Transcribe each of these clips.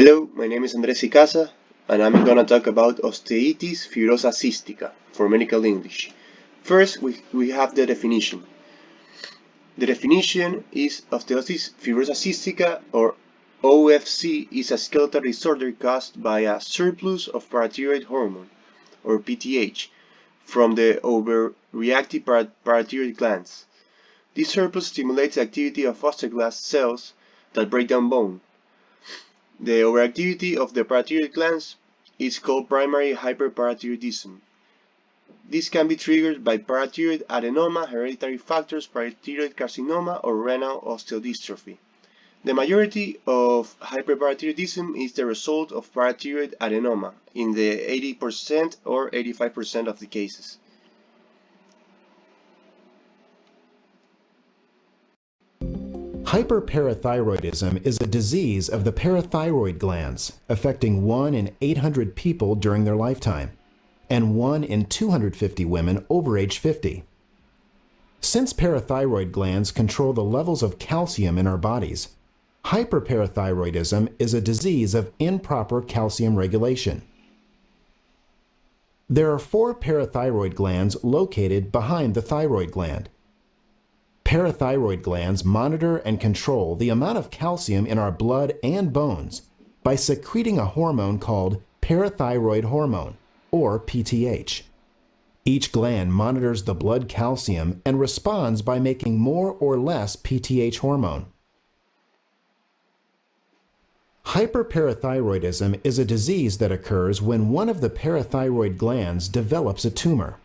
Hello, my name is Ycaza, and I'm gonna talk about Osteitis fibrosa cystica for medical English. First, we have the definition. The definition is Osteitis fibrosa cystica, or OFC, is a skeletal disorder caused by a surplus of parathyroid hormone, or PTH, from the overreactive parathyroid glands. This surplus stimulates the activity of osteoblast cells that break down bone. The overactivity of the parathyroid glands is called primary hyperparathyroidism. This can be triggered by parathyroid adenoma, hereditary factors, parathyroid carcinoma, or renal osteodystrophy. The majority of hyperparathyroidism is the result of parathyroid adenoma in the 80% or 85% of the cases. Hyperparathyroidism is a disease of the parathyroid glands affecting 1 in 800 people during their lifetime and 1 in 250 women over age 50. Since parathyroid glands control the levels of calcium in our bodies, hyperparathyroidism is a disease of improper calcium regulation. There are 4 parathyroid glands located behind the thyroid gland. Parathyroid glands monitor and control the amount of calcium in our blood and bones by secreting a hormone called parathyroid hormone, or PTH. Each gland monitors the blood calcium and responds by making more or less PTH hormone. Hyperparathyroidism is a disease that occurs when one of the parathyroid glands develops a tumor.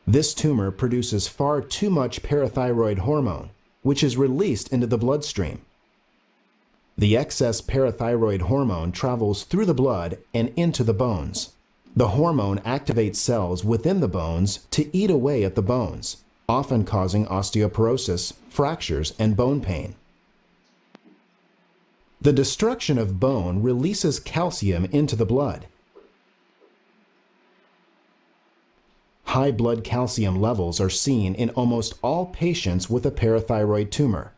This tumor produces far too much parathyroid hormone, which is released into the bloodstream. The excess parathyroid hormone travels through the blood and into the bones. The hormone activates cells within the bones to eat away at the bones, often causing osteoporosis, fractures, and bone pain. The destruction of bone releases calcium into the blood. High blood calcium levels are seen in almost all patients with a parathyroid tumor.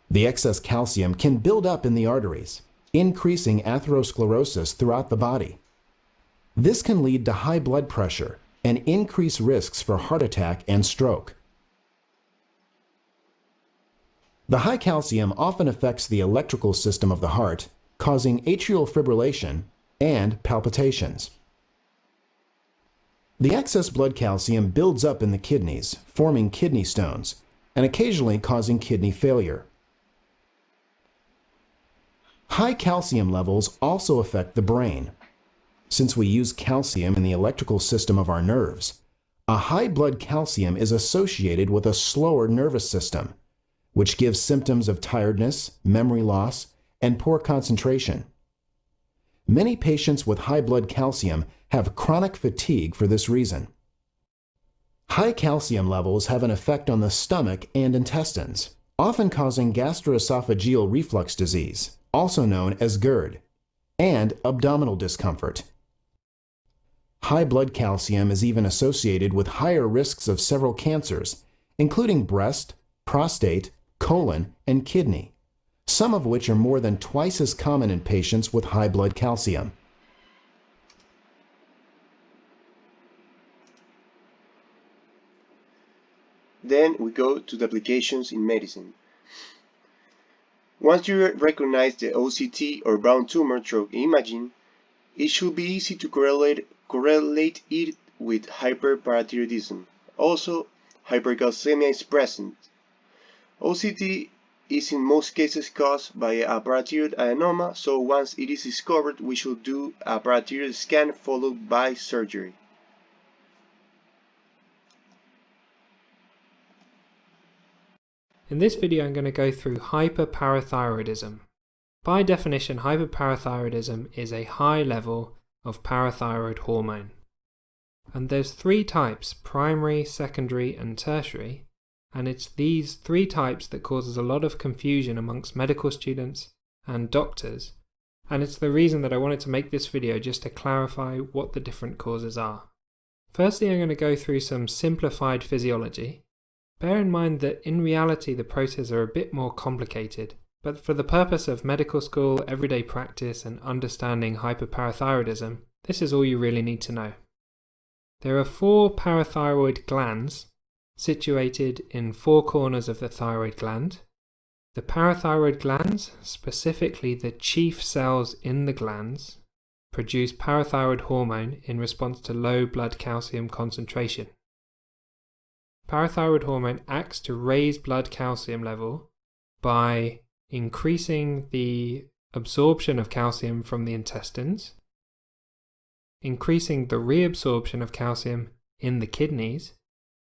The excess calcium can build up in the arteries, increasing atherosclerosis throughout the body. This can lead to high blood pressure and increase risks for heart attack and stroke. The high calcium often affects the electrical system of the heart, causing atrial fibrillation and palpitations. The excess blood calcium builds up in the kidneys, forming kidney stones, and occasionally causing kidney failure. High calcium levels also affect the brain. Since we use calcium in the electrical system of our nerves, a high blood calcium is associated with a slower nervous system, which gives symptoms of tiredness, memory loss, and poor concentration. Many patients with high blood calcium have chronic fatigue for this reason. High calcium levels have an effect on the stomach and intestines, often causing gastroesophageal reflux disease, also known as GERD, and abdominal discomfort. High blood calcium is even associated with higher risks of several cancers, including breast, prostate, colon, and kidney, some of which are more than twice as common in patients with high blood calcium. Then we go to the applications in medicine. Once you recognize the OCT or brown tumor through imaging, it should be easy to correlate it with hyperparathyroidism. Also, hypercalcemia is present. OCT is in most cases caused by a parathyroid adenoma, so once it is discovered, we should do a parathyroid scan followed by surgery. In this video I'm going to go through hyperparathyroidism. By definition, hyperparathyroidism is a high level of parathyroid hormone. And there's 3 types, primary, secondary and tertiary, and it's these 3 types that causes a lot of confusion amongst medical students and doctors, and it's the reason that I wanted to make this video just to clarify what the different causes are. Firstly, I'm going to go through some simplified physiology. Bear in mind that in reality the processes are a bit more complicated, But for the purpose of medical school, everyday practice, and understanding hyperparathyroidism, this is all you really need to know. There are 4 parathyroid glands situated in 4 corners of the thyroid gland. The parathyroid glands, specifically the chief cells in the glands, produce parathyroid hormone in response to low blood calcium concentration. Parathyroid hormone acts to raise blood calcium level by increasing the absorption of calcium from the intestines, increasing the reabsorption of calcium in the kidneys,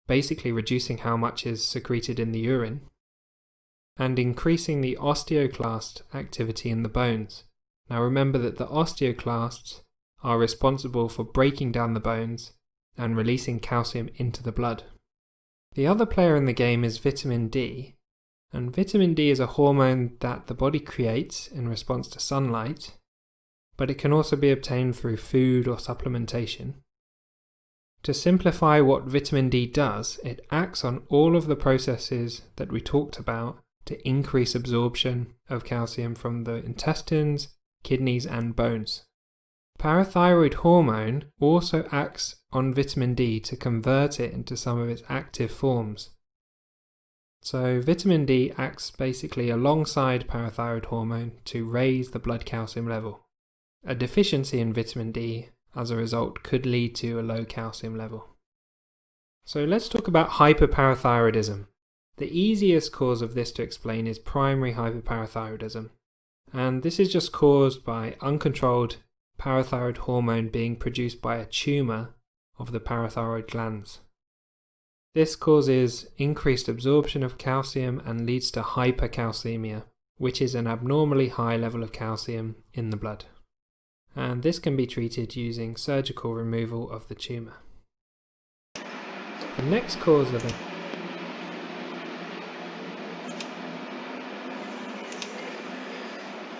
basically reducing how much is secreted in the urine, and increasing the osteoclast activity in the bones. Now remember that the osteoclasts are responsible for breaking down the bones and releasing calcium into the blood. The other player in the game is vitamin D, and vitamin D is a hormone that the body creates in response to sunlight, but it can also be obtained through food or supplementation. To simplify what vitamin D does, it acts on all of the processes that we talked about to increase absorption of calcium from the intestines, kidneys, and bones. Parathyroid hormone also acts on vitamin D to convert it into some of its active forms. So vitamin D acts basically alongside parathyroid hormone to raise the blood calcium level. A deficiency in vitamin D, as a result, could lead to a low calcium level. So let's talk about hyperparathyroidism. The easiest cause of this to explain is primary hyperparathyroidism, and this is just caused by uncontrolled parathyroid hormone being produced by a tumour of the parathyroid glands. This causes increased absorption of calcium and leads to hypercalcemia, which is an abnormally high level of calcium in the blood. And this can be treated using surgical removal of the tumour. The next cause of it.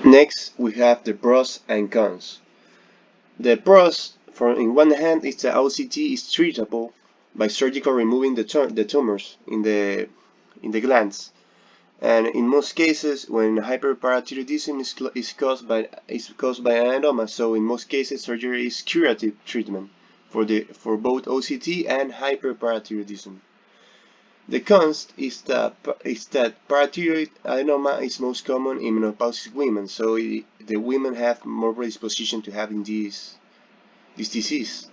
Next, we have the pros and cons. The pros, in one hand, is that OCT is treatable by surgical removing the tumors in the glands, and in most cases, when hyperparathyroidism is caused by an adenoma, so in most cases, surgery is curative treatment for both OCT and hyperparathyroidism. The cons is that parathyroid adenoma is most common in menopausal women, so the women have more predisposition to having this disease.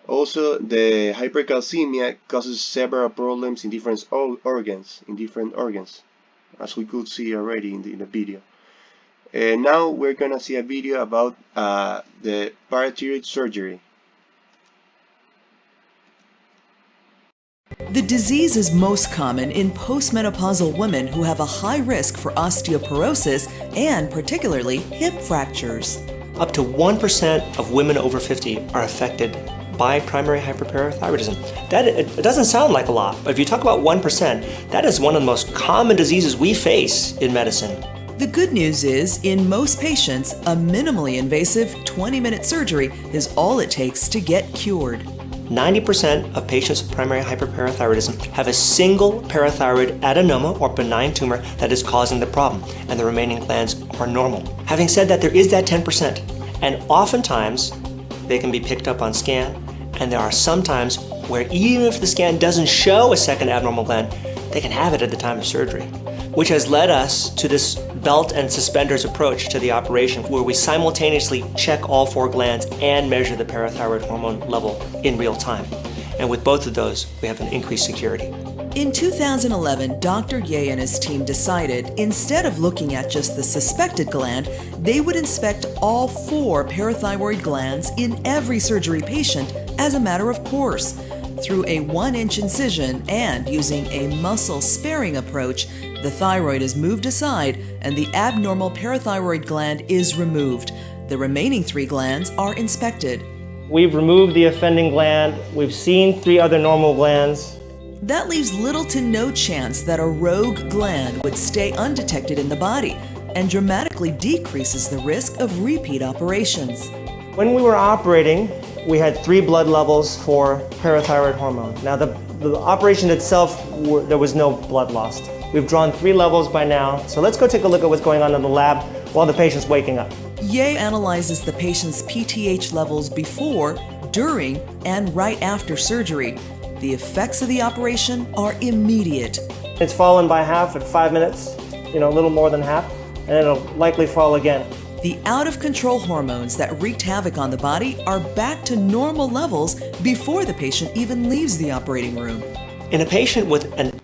Also, the hypercalcemia causes several problems in different organs, as we could see already in the video. Now we're gonna see a video about the parathyroid surgery. The disease is most common in postmenopausal women who have a high risk for osteoporosis and particularly hip fractures. Up to 1% of women over 50 are affected by primary hyperparathyroidism. It doesn't sound like a lot, but if you talk about 1%, that is one of the most common diseases we face in medicine. The good news is, in most patients, a minimally invasive 20-minute surgery is all it takes to get cured. 90% of patients with primary hyperparathyroidism have a single parathyroid adenoma or benign tumor that is causing the problem, and the remaining glands are normal. Having said that, there is that 10%, and oftentimes they can be picked up on scan, and there are some times where even if the scan doesn't show a second abnormal gland, they can have it at the time of surgery, which has led us to this belt and suspenders approach to the operation, where we simultaneously check all 4 glands and measure the parathyroid hormone level in real time. And with both of those, we have an increased security. In 2011, Dr. Ye and his team decided, instead of looking at just the suspected gland, they would inspect all 4 parathyroid glands in every surgery patient as a matter of course. Through a 1-inch incision and using a muscle-sparing approach, the thyroid is moved aside and the abnormal parathyroid gland is removed. The remaining 3 glands are inspected. We've removed the offending gland. We've seen 3 other normal glands. That leaves little to no chance that a rogue gland would stay undetected in the body and dramatically decreases the risk of repeat operations. When we were operating, we had 3 blood levels for parathyroid hormone. Now, the The operation itself, there was no blood lost. We've drawn 3 levels by now, so let's go take a look at what's going on in the lab while the patient's waking up. Ye analyzes the patient's PTH levels before, during, and right after surgery. The effects of the operation are immediate. It's fallen by half at 5 minutes, a little more than half, and it'll likely fall again. The out-of-control hormones that wreaked havoc on the body are back to normal levels before the patient even leaves the operating room. In a patient with an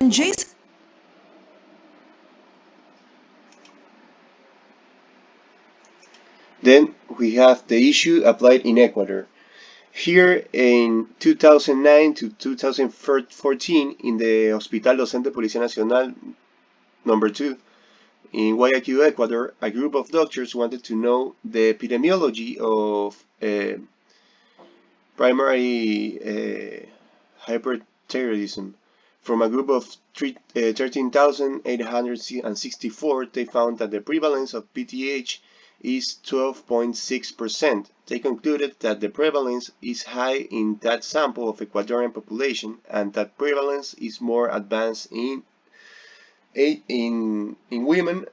Jason Then we have the issue applied in Ecuador. Here in 2009 to 2014 in the Hospital Docente Policía Nacional number 2 in Guayaquil, Ecuador, a group of doctors wanted to know the epidemiology of primary hyperthyroidism. From a group of 13,864, they found that the prevalence of PTH is 12.6%. They concluded that the prevalence is high in that sample of Ecuadorian population and that prevalence is more advanced in women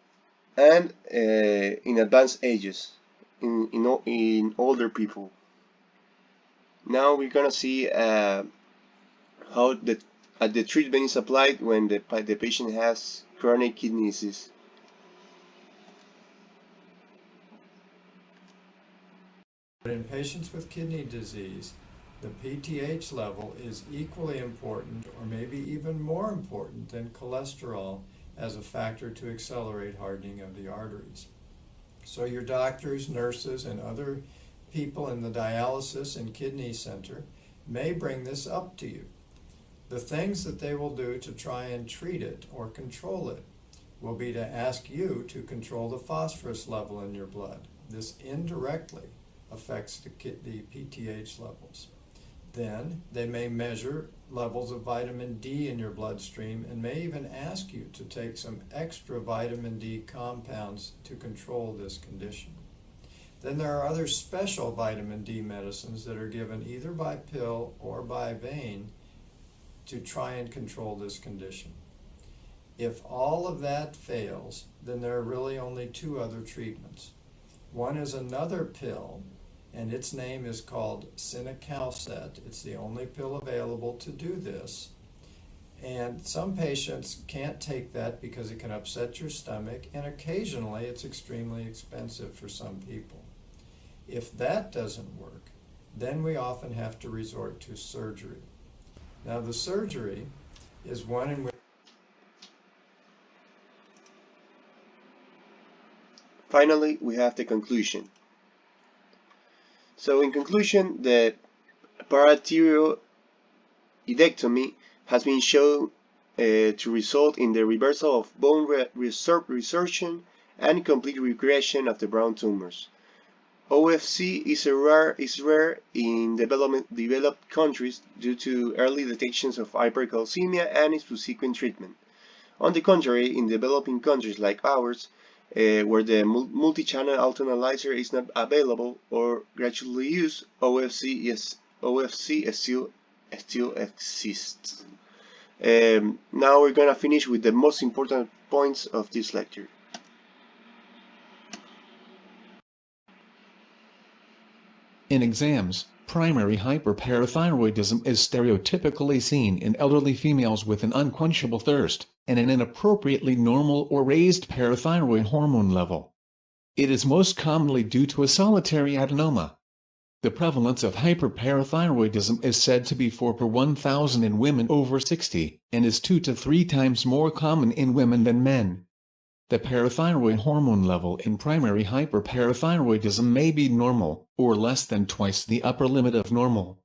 and in advanced ages, in older people. Now we're gonna see how the treatment is applied when the patient has chronic kidney disease. In patients with kidney disease, the PTH level is equally important or maybe even more important than cholesterol as a factor to accelerate hardening of the arteries. So your doctors, nurses, and other people in the dialysis and kidney center may bring this up to you. The things that they will do to try and treat it or control it will be to ask you to control the phosphorus level in your blood. This indirectly affects the PTH levels. Then they may measure levels of vitamin D in your bloodstream and may even ask you to take some extra vitamin D compounds to control this condition. Then there are other special vitamin D medicines that are given either by pill or by vein to try and control this condition. If all of that fails, then there are really only 2 other treatments. One is another pill, and its name is called Ycaza. It's the only pill available to do this. And some patients can't take that because it can upset your stomach, and occasionally it's extremely expensive for some people. If that doesn't work, then we often have to resort to surgery. Now the surgery is one in which Finally, we have the conclusion. So in conclusion, the parathyroidectomy has been shown to result in the reversal of bone resorption and complete regression of the brown tumors. OFC is rare in developed countries due to early detections of hypercalcemia and its subsequent treatment. On the contrary, in developing countries like ours, where the multi-channel autoanalyzer is not available or gradually used, OFC still exists. Now we're going to finish with the most important points of this lecture. In exams, primary hyperparathyroidism is stereotypically seen in elderly females with an unquenchable thirst and an inappropriately normal or raised parathyroid hormone level. It is most commonly due to a solitary adenoma. The prevalence of hyperparathyroidism is said to be 4 per 1,000 in women over 60 and is 2 to 3 times more common in women than men. The parathyroid hormone level in primary hyperparathyroidism may be normal, or less than twice the upper limit of normal.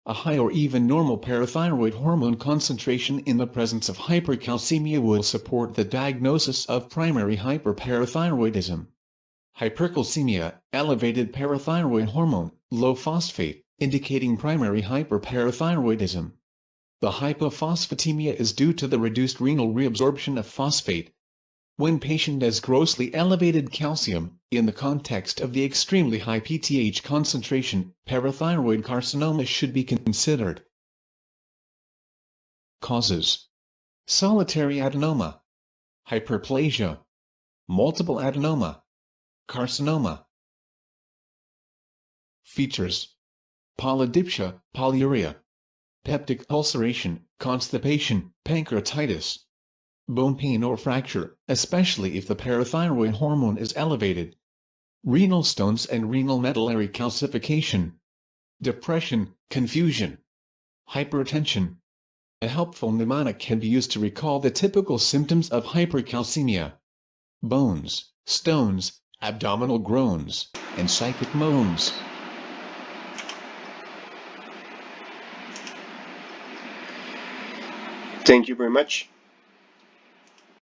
A high or even normal parathyroid hormone concentration in the presence of hypercalcemia will support the diagnosis of primary hyperparathyroidism. Hypercalcemia, elevated parathyroid hormone, low phosphate, indicating primary hyperparathyroidism. The hypophosphatemia is due to the reduced renal reabsorption of phosphate. When patient has grossly elevated calcium, in the context of the extremely high PTH concentration, parathyroid carcinoma should be considered. Causes: solitary adenoma, hyperplasia, multiple adenoma, carcinoma. Features: polydipsia, polyuria, peptic ulceration, constipation, pancreatitis, bone pain or fracture, especially if the parathyroid hormone is elevated, renal stones and renal medullary calcification, depression, confusion, hypertension. A helpful mnemonic can be used to recall the typical symptoms of hypercalcemia: bones, stones, abdominal groans, and psychic moans. Thank you very much.